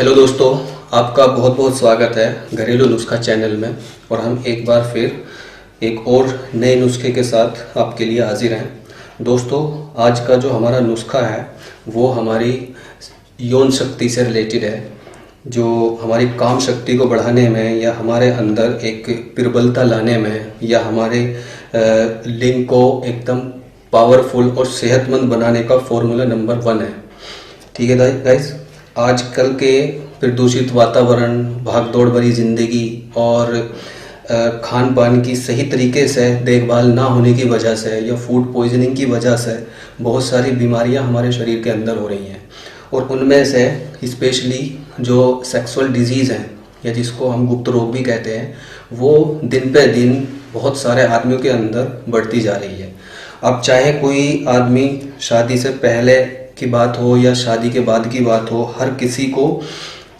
Hello दोस्तों, आपका बहुत बहुत स्वागत है घरेलू नुस्खा चैनल में। और हम एक बार फिर एक और नए नुस्खे के साथ आपके लिए हाजिर हैं। दोस्तों, आज का जो हमारा नुस्खा है वो हमारी यौन शक्ति से रिलेटेड है, जो हमारी काम शक्ति को बढ़ाने में या हमारे अंदर एक प्रबलता लाने में या हमारे लिंग को एकदम पावरफुल और सेहतमंद बनाने का फॉर्मूला नंबर 1 है। ठीक है गाइस, आजकल के प्रदूषित वातावरण, भागदौड़ भरी जिंदगी और खान पान की सही तरीके से देखभाल ना होने की वजह से या फूड पॉइजनिंग की वजह से बहुत सारी बीमारियां हमारे शरीर के अंदर हो रही हैं। और उनमें से स्पेशली जो सेक्सुअल डिजीज़ हैं या जिसको हम गुप्त रोग भी कहते हैं, वो दिन पे दिन बहुत सारे आदमियों के अंदर बढ़ती जा रही है। अब चाहे कोई आदमी शादी से पहले की बात हो या शादी के बाद की बात हो, हर किसी को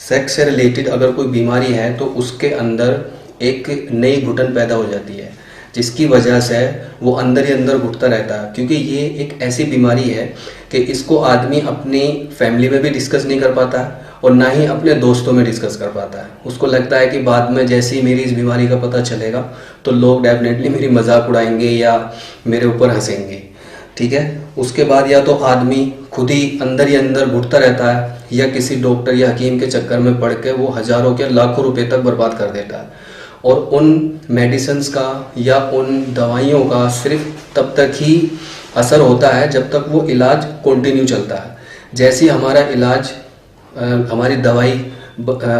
सेक्स से रिलेटेड अगर कोई बीमारी है तो उसके अंदर एक नई घुटन पैदा हो जाती है, जिसकी वजह से वो अंदर ही अंदर घुटता रहता है। क्योंकि ये एक ऐसी बीमारी है कि इसको आदमी अपनी फैमिली में भी डिस्कस नहीं कर पाता और ना ही अपने दोस्तों में डिस्कस कर पाता है। उसको लगता है कि बाद में जैसे ही मेरी इस बीमारी का पता चलेगा तो लोग डेफिनेटली मेरी मजाक उड़ाएंगे या मेरे ऊपर हंसेंगे। ठीक है, उसके बाद या तो आदमी खुद ही अंदर घुटता रहता है या किसी डॉक्टर या हकीम के चक्कर में पड़ के वो हजारों के लाखों रुपए तक बर्बाद कर देता है। और उन मेडिसिन्स का या उन दवाइयों का सिर्फ तब तक ही असर होता है जब तक वो इलाज कंटिन्यू चलता है। जैसे ही हमारा इलाज, हमारी दवाई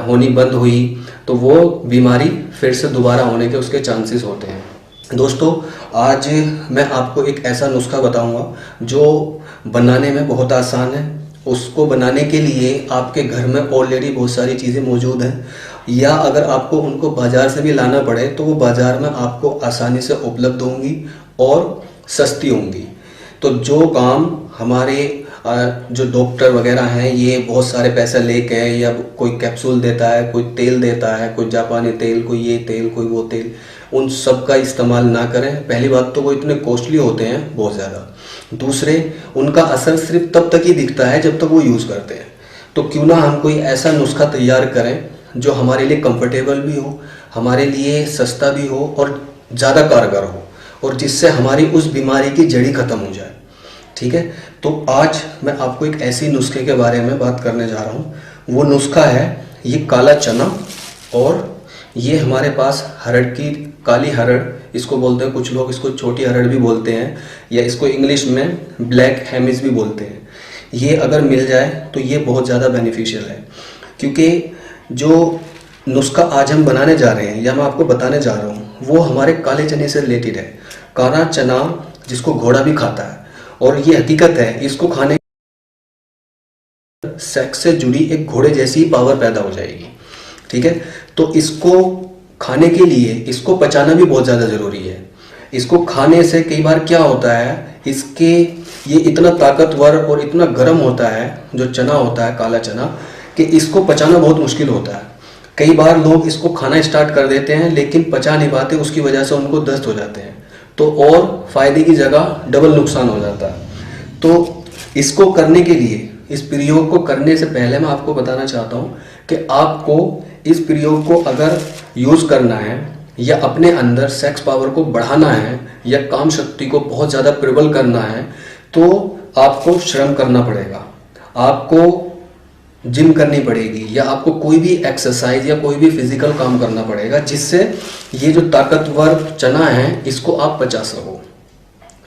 होनी बंद हुई तो वो बीमारी फिर से दोबारा होने के उसके चांसेस होते हैं। दोस्तों, आज मैं आपको एक ऐसा नुस्खा बताऊंगा जो बनाने में बहुत आसान है। उसको बनाने के लिए आपके घर में ऑलरेडी बहुत सारी चीज़ें मौजूद हैं, या अगर आपको उनको बाज़ार से भी लाना पड़े तो वो बाज़ार में आपको आसानी से उपलब्ध होंगी और सस्ती होंगी। तो जो काम हमारे जो डॉक्टर वगैरह हैं ये बहुत सारे पैसे लेके या कोई कैप्सूल देता है, कोई तेल देता है, कोई जापानी तेल, कोई ये तेल, कोई वो तेल, उन सब का इस्तेमाल ना करें। पहली बात तो वो इतने कॉस्टली होते हैं बहुत ज़्यादा। दूसरे, उनका असर सिर्फ तब तक ही दिखता है जब तक वो यूज़ करते हैं। तो क्यों ना हम कोई ऐसा नुस्खा तैयार करें जो हमारे लिए कंफर्टेबल भी हो, हमारे लिए सस्ता भी हो और ज़्यादा कारगर हो, और जिससे हमारी उस बीमारी की जड़ी ख़त्म हो जाए। ठीक है, तो आज मैं आपको एक ऐसी नुस्खे के बारे में बात करने जा रहा हूँ। वो नुस्खा है ये काला चना, और ये हमारे पास हरड़ की काली हरड़ इसको बोलते हैं, कुछ लोग इसको छोटी हरड़ भी बोलते हैं, या इसको इंग्लिश में ब्लैक हेमिस भी बोलते हैं। ये अगर मिल जाए तो ये बहुत ज़्यादा बेनिफिशियल है, क्योंकि जो नुस्खा आज हम बनाने जा रहे हैं या मैं आपको बताने जा रहा हूँ वो हमारे काले चने से रिलेटेड है। काला चना जिसको घोड़ा भी खाता है, और ये हकीकत है, इसको खाने सेक्स से जुड़ी एक घोड़े जैसी पावर पैदा हो जाएगी। ठीक है, तो इसको खाने के लिए इसको पचाना भी बहुत ज़्यादा ज़रूरी है। इसको खाने से कई बार क्या होता है, ये इतना ताकतवर और इतना गर्म होता है जो चना होता है काला चना, कि इसको पचाना बहुत मुश्किल होता है। कई बार लोग इसको खाना स्टार्ट कर देते हैं लेकिन पचा नहीं पाते, उसकी वजह से उनको दस्त हो जाते हैं, तो और फायदे की जगह डबल नुकसान हो जाता है। तो इसको करने के लिए, इस प्रयोग को करने से पहले मैं आपको बताना चाहता हूँ कि आपको इस प्रयोग को अगर यूज़ करना है या अपने अंदर सेक्स पावर को बढ़ाना है या काम शक्ति को बहुत ज़्यादा प्रबल करना है तो आपको श्रम करना पड़ेगा, आपको जिम करनी पड़ेगी, या आपको कोई भी एक्सरसाइज या कोई भी फिजिकल काम करना पड़ेगा जिससे ये जो ताकतवर चना है इसको आप पचा सको।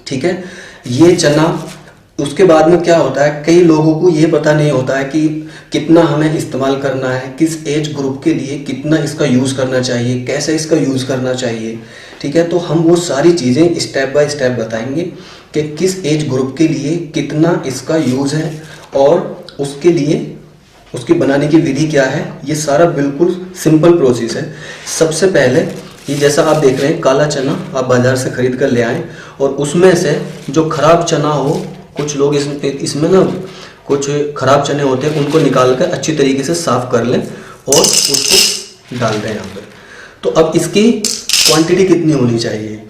ठीक है, ये चना, उसके बाद में क्या होता है, कई लोगों को ये पता नहीं होता है कि कितना हमें इस्तेमाल करना है, किस एज ग्रुप के लिए कितना इसका यूज़ करना चाहिए, कैसे इसका यूज़ करना चाहिए। ठीक है, तो हम वो सारी चीज़ें स्टेप बाय स्टेप बताएंगे कि किस एज ग्रुप के लिए कितना इसका यूज़ है और उसके लिए उसकी बनाने की विधि क्या है। ये सारा बिल्कुल सिंपल प्रोसेस है। सबसे पहले ये जैसा आप देख रहे हैं काला चना आप बाज़ार से खरीद कर ले आएँ, और उसमें से जो खराब चना हो, कुछ लोग इसमें ना कुछ खराब चने होते हैं, उनको निकाल कर अच्छी तरीके से साफ़ कर लें और उसको डाल दें यहाँ पर। तो अब इसकी क्वांटिटी कितनी होनी चाहिए,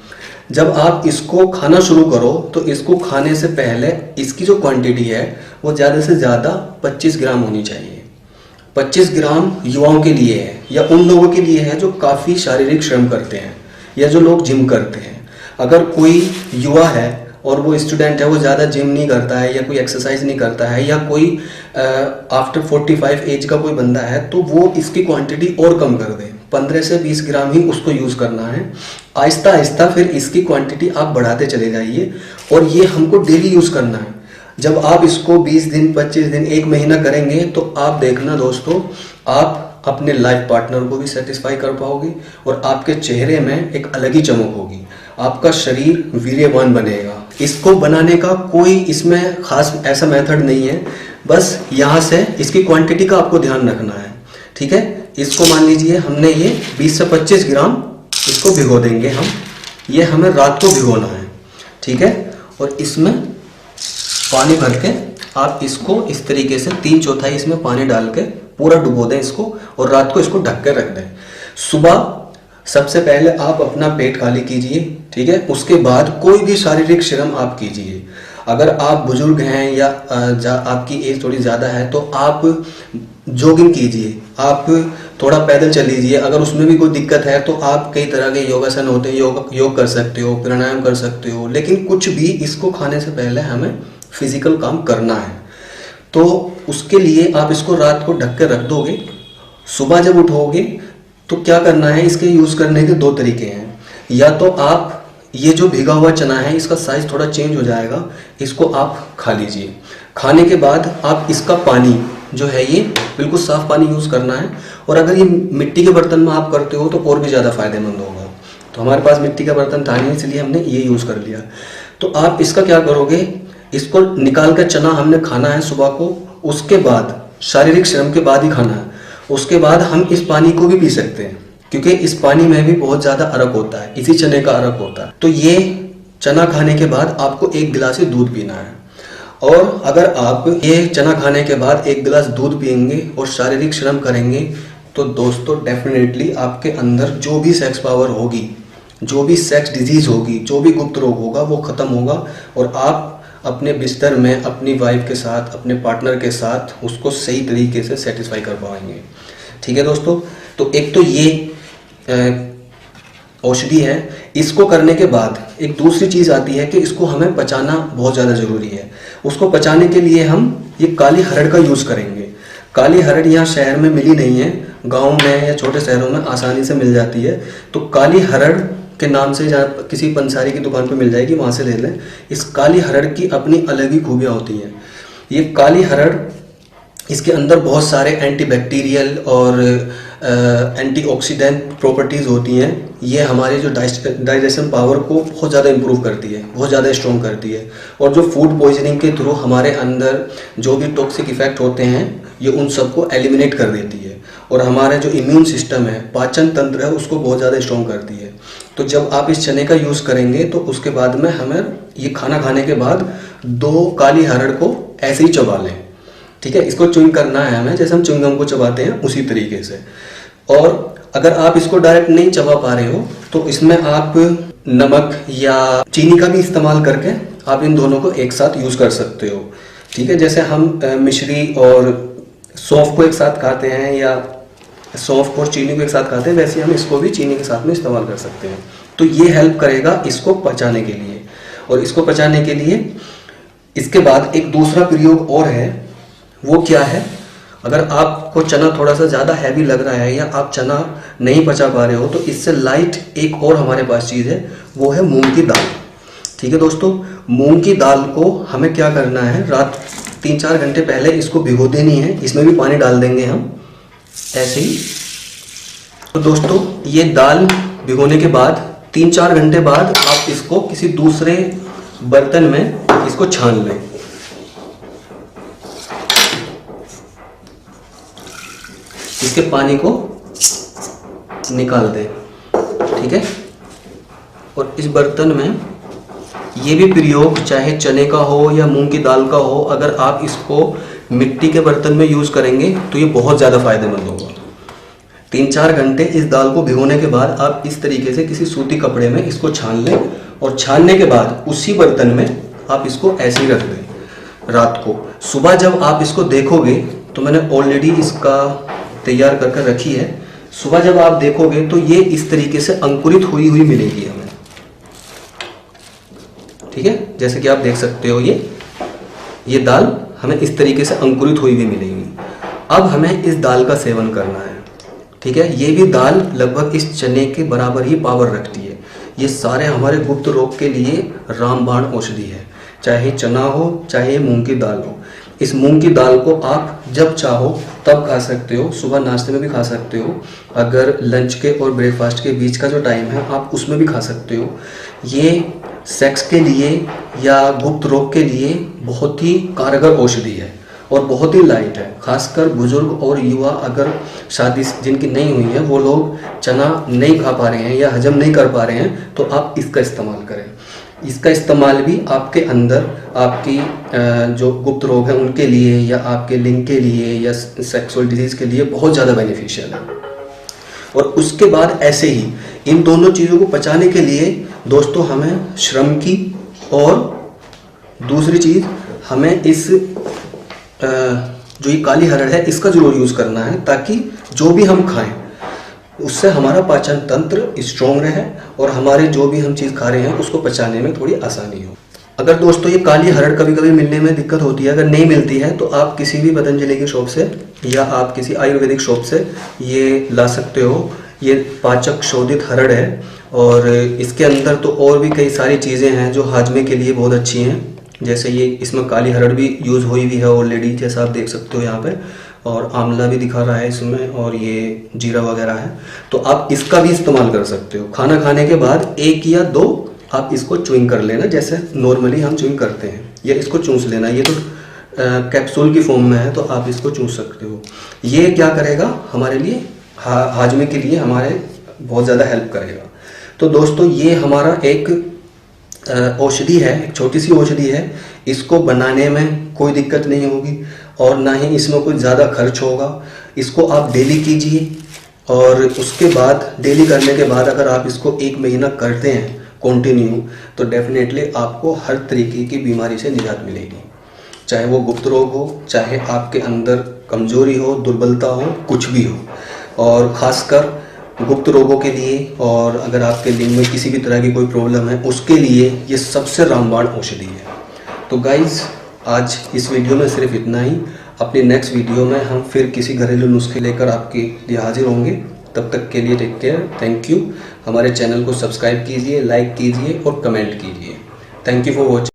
जब आप इसको खाना शुरू करो तो इसको खाने से पहले इसकी जो क्वांटिटी है वो ज़्यादा से ज़्यादा 25 ग्राम होनी चाहिए। 25 ग्राम युवाओं के लिए है या उन लोगों के लिए है जो काफ़ी शारीरिक श्रम करते हैं या जो लोग जिम करते हैं। अगर कोई युवा है और वो स्टूडेंट है, वो ज़्यादा जिम नहीं करता है या कोई एक्सरसाइज नहीं करता है, या कोई आफ्टर 45 एज का कोई बंदा है, तो वो इसकी क्वांटिटी और कम कर दे। 15 से 20 ग्राम ही उसको यूज़ करना है। आहिस्ता आहिस्ता फिर इसकी क्वांटिटी आप बढ़ाते चले जाइए और ये हमको डेली यूज़ करना है। जब आप इसको 20 दिन, 25 दिन, 1 महीना करेंगे तो आप देखना दोस्तों, आप अपने लाइफ पार्टनर को भी सेटिस्फाई कर पाओगे और आपके चेहरे में एक अलग ही चमक होगी। आपका शरीर वीर्यवान बनेगा। इसको बनाने का कोई इसमें खास ऐसा मेथड नहीं है, बस यहाँ से इसकी क्वांटिटी का आपको ध्यान रखना है। ठीक है, इसको मान लीजिए हमने ये 20 से 25 ग्राम इसको भिगो देंगे हम। ये हमें रात को भिगोना है। ठीक है, और इसमें पानी भर के आप इसको इस तरीके से 3/4 इसमें पानी डाल के पूरा डुबो दें इसको और रात को इसको ढक कर रख दें। सुबह सबसे पहले आप अपना पेट खाली कीजिए। ठीक है, उसके बाद कोई भी शारीरिक श्रम आप कीजिए। अगर आप बुजुर्ग हैं या आपकी एज थोड़ी ज़्यादा है तो आप जॉगिंग कीजिए, आप थोड़ा पैदल चल लीजिए। अगर उसमें भी कोई दिक्कत है तो आप कई तरह के योगासन होते हैं, योग कर सकते हो, प्राणायाम कर सकते हो। लेकिन कुछ भी इसको खाने से पहले हमें फिजिकल काम करना है, तो उसके लिए आप इसको रात को ढक कर रख दोगे। सुबह जब उठोगे तो क्या करना है, इसके यूज़ करने के 2 तरीके हैं। या तो आप ये जो भीगा हुआ चना है इसका साइज़ थोड़ा चेंज हो जाएगा, इसको आप खा लीजिए। खाने के बाद आप इसका पानी जो है ये बिल्कुल साफ़ पानी यूज़ करना है। और अगर ये मिट्टी के बर्तन में आप करते हो तो और भी ज़्यादा फायदेमंद होगा। तो हमारे पास मिट्टी का बर्तन था नहीं, इसलिए हमने ये यूज़ कर लिया। तो आप इसका क्या करोगे, इसको निकाल कर चना हमने खाना है सुबह को, उसके बाद शारीरिक श्रम के बाद ही खाना है। उसके बाद हम इस पानी को भी पी सकते हैं, क्योंकि इस पानी में भी बहुत ज़्यादा अरक होता है, इसी चने का अरक होता है। तो ये चना खाने के बाद आपको 1 गिलास ही दूध पीना है। और अगर आप ये चना खाने के बाद 1 गिलास दूध पिएंगे और शारीरिक श्रम करेंगे तो दोस्तों डेफिनेटली आपके अंदर जो भी सेक्स पावर होगी, जो भी सेक्स डिजीज होगी, जो भी गुप्त रोग होगा वो ख़त्म होगा और आप अपने बिस्तर में अपनी वाइफ के साथ, अपने पार्टनर के साथ उसको सही तरीके से सेटिस्फाई कर पाएंगे। ठीक है दोस्तों, तो एक तो ये औषधि है। इसको करने के बाद एक दूसरी चीज़ आती है कि इसको हमें पचाना बहुत ज़्यादा ज़रूरी है। उसको पचाने के लिए हम ये काली हरड़ का यूज़ करेंगे। काली हरड़ यहाँ शहर में मिली नहीं है, गाँव में या छोटे शहरों में आसानी से मिल जाती है। तो काली हरड़ के नाम से जहाँ किसी पंसारी की दुकान पे मिल जाएगी, वहाँ से ले लें। इस काली हरड़ की अपनी अलग ही खूबियाँ होती हैं। ये काली हरड़, इसके अंदर बहुत सारे एंटीबैक्टीरियल और एंटीऑक्सीडेंट प्रॉपर्टीज़ होती हैं। ये हमारे जो डाइजेशन पावर को बहुत ज़्यादा इम्प्रूव करती है, बहुत ज़्यादा स्ट्रॉन्ग करती है। और जो फूड पॉइजनिंग के थ्रू हमारे अंदर जो भी टॉक्सिक इफेक्ट होते हैं, ये उन सबको एलिमिनेट कर देती है। और हमारा जो इम्यून सिस्टम है, पाचन तंत्र है, उसको बहुत ज़्यादा स्ट्रॉन्ग करती है। तो जब आप इस चने का यूज़ करेंगे तो उसके बाद में हमें ये खाना खाने के बाद 2 काली हरड़ को ऐसे ही चबा लें। ठीक है, इसको च्युइंग करना है हमें, जैसे हम च्युइंगम को चबाते हैं उसी तरीके से। और अगर आप इसको डायरेक्ट नहीं चबा पा रहे हो तो इसमें आप नमक या चीनी का भी इस्तेमाल करके आप इन दोनों को एक साथ यूज़ कर सकते हो। ठीक है, जैसे हम मिश्री और सौंफ को एक साथ खाते हैं या सौंफ और चीनी को एक साथ खाते हैं, वैसे हम इसको भी चीनी के साथ में इस्तेमाल कर सकते हैं। तो ये हेल्प करेगा इसको पचाने के लिए। और इसको पचाने के लिए इसके बाद एक दूसरा प्रयोग और है। वो क्या है, अगर आपको चना थोड़ा सा ज़्यादा हैवी लग रहा है या आप चना नहीं पचा पा रहे हो तो इससे लाइट एक और हमारे पास चीज़ है, वो है मूंग की दाल। ठीक है दोस्तों, मूंग की दाल को हमें क्या करना है, रात 3-4 घंटे पहले इसको भिगो देनी है। इसमें भी पानी डाल देंगे हम ऐसे ही। तो दोस्तों ये दाल भिगोने के बाद 3-4 घंटे बाद आप इसको किसी दूसरे बर्तन में इसको छान लें। इसके पानी को निकाल दें। ठीक है, और इस बर्तन में ये भी प्रयोग चाहे चने का हो या मूंग की दाल का हो, अगर आप इसको मिट्टी के बर्तन में यूज़ करेंगे तो ये बहुत ज़्यादा फायदेमंद होगा। 3-4 घंटे इस दाल को भिगोने के बाद आप इस तरीके से किसी सूती कपड़े में इसको छान लें और छानने के बाद उसी बर्तन में आप इसको ऐसे ही रख दें। रात को। सुबह जब आप इसको देखोगे तो मैंने ऑलरेडी इसका तैयार कर कर रखी है। सुबह जब आप देखोगे तो ये इस तरीके से अंकुरित हुई हुई मिलेगी हमें, ठीक है। जैसे कि आप देख सकते हो ये दाल हमें इस तरीके से अंकुरित हुई हुई मिलेगी। अब हमें इस दाल का सेवन करना है, ठीक है। ये भी दाल लगभग इस चने के बराबर ही पावर रखती है। ये सारे हमारे गुप्त रोग के लिए रामबाण औषधि है, चाहे चना हो चाहे मूंग की दाल हो। इस मूंग की दाल को आप जब चाहो तब खा सकते हो, सुबह नाश्ते में भी खा सकते हो, अगर लंच के और ब्रेकफास्ट के बीच का जो टाइम है आप उसमें भी खा सकते हो। ये सेक्स के लिए या गुप्त रोग के लिए बहुत ही कारगर औषधि है और बहुत ही लाइट है। खासकर बुजुर्ग और युवा अगर शादी जिनकी नहीं हुई है वो लोग चना नहीं खा पा रहे हैं या हजम नहीं कर पा रहे हैं तो आप इसका इस्तेमाल करें। इसका इस्तेमाल भी आपके अंदर आपकी जो गुप्त रोग है उनके लिए या आपके लिंग के लिए या सेक्सुअल डिजीज के लिए बहुत ज़्यादा बेनिफिशियल है। और उसके बाद ऐसे ही इन दोनों चीज़ों को पचाने के लिए दोस्तों हमें श्रम की और दूसरी चीज़ हमें इस जो ये काली हरड़ है इसका जरूर यूज़ करना है, ताकि जो भी हम खाएं उससे हमारा पाचन तंत्र स्ट्रॉन्ग रहे और हमारे जो भी हम चीज़ खा रहे हैं उसको पचाने में थोड़ी आसानी हो। अगर दोस्तों ये काली हरड़ कभी कभी मिलने में दिक्कत होती है, अगर नहीं मिलती है तो आप किसी भी पतंजलि की शॉप से या आप किसी आयुर्वेदिक शॉप से ये ला सकते हो। ये पाचक शोधित हरड़ है और इसके अंदर तो और भी कई सारी चीज़ें हैं जो हाजमे के लिए बहुत अच्छी हैं। जैसे ये इसमें काली हरड़ भी यूज़ हुई हुई है ऑलरेडी, जैसा आप देख सकते हो यहाँ पे, और आंवला भी दिखा रहा है इसमें, और ये जीरा वगैरह है। तो आप इसका भी इस्तेमाल कर सकते हो। खाना खाने के बाद 1 या 2 आप इसको च्युइंग कर लेना, जैसे नॉर्मली हम च्युइंग करते हैं, या इसको चूस लेना। ये तो कैप्सूल की फॉर्म में है तो आप इसको चूस सकते हो। ये क्या करेगा हमारे लिए, हाजमे के लिए हमारे बहुत ज़्यादा हेल्प करेगा। तो दोस्तों ये हमारा एक औषधि है, एक छोटी सी औषधि है। इसको बनाने में कोई दिक्कत नहीं होगी और ना ही इसमें कोई ज़्यादा खर्च होगा। इसको आप डेली कीजिए और उसके बाद डेली करने के बाद अगर आप इसको 1 महीना करते हैं कंटिन्यू तो डेफिनेटली आपको हर तरीके की बीमारी से निजात मिलेगी, चाहे वो गुप्त रोग हो, चाहे आपके अंदर कमजोरी हो, दुर्बलता हो, कुछ भी हो। और ख़ासकर गुप्त रोगों के लिए और अगर आपके लिंग में किसी भी तरह की कोई प्रॉब्लम है उसके लिए ये सबसे रामबाण औषधि है। तो गाइज आज इस वीडियो में सिर्फ इतना ही। अपनी नेक्स्ट वीडियो में हम फिर किसी घरेलू नुस्खे लेकर आपके लिए हाजिर होंगे। तब तक के लिए टेक केयर, थैंक यू। हमारे चैनल को सब्सक्राइब कीजिए, लाइक कीजिए और कमेंट कीजिए। Thank you for watching.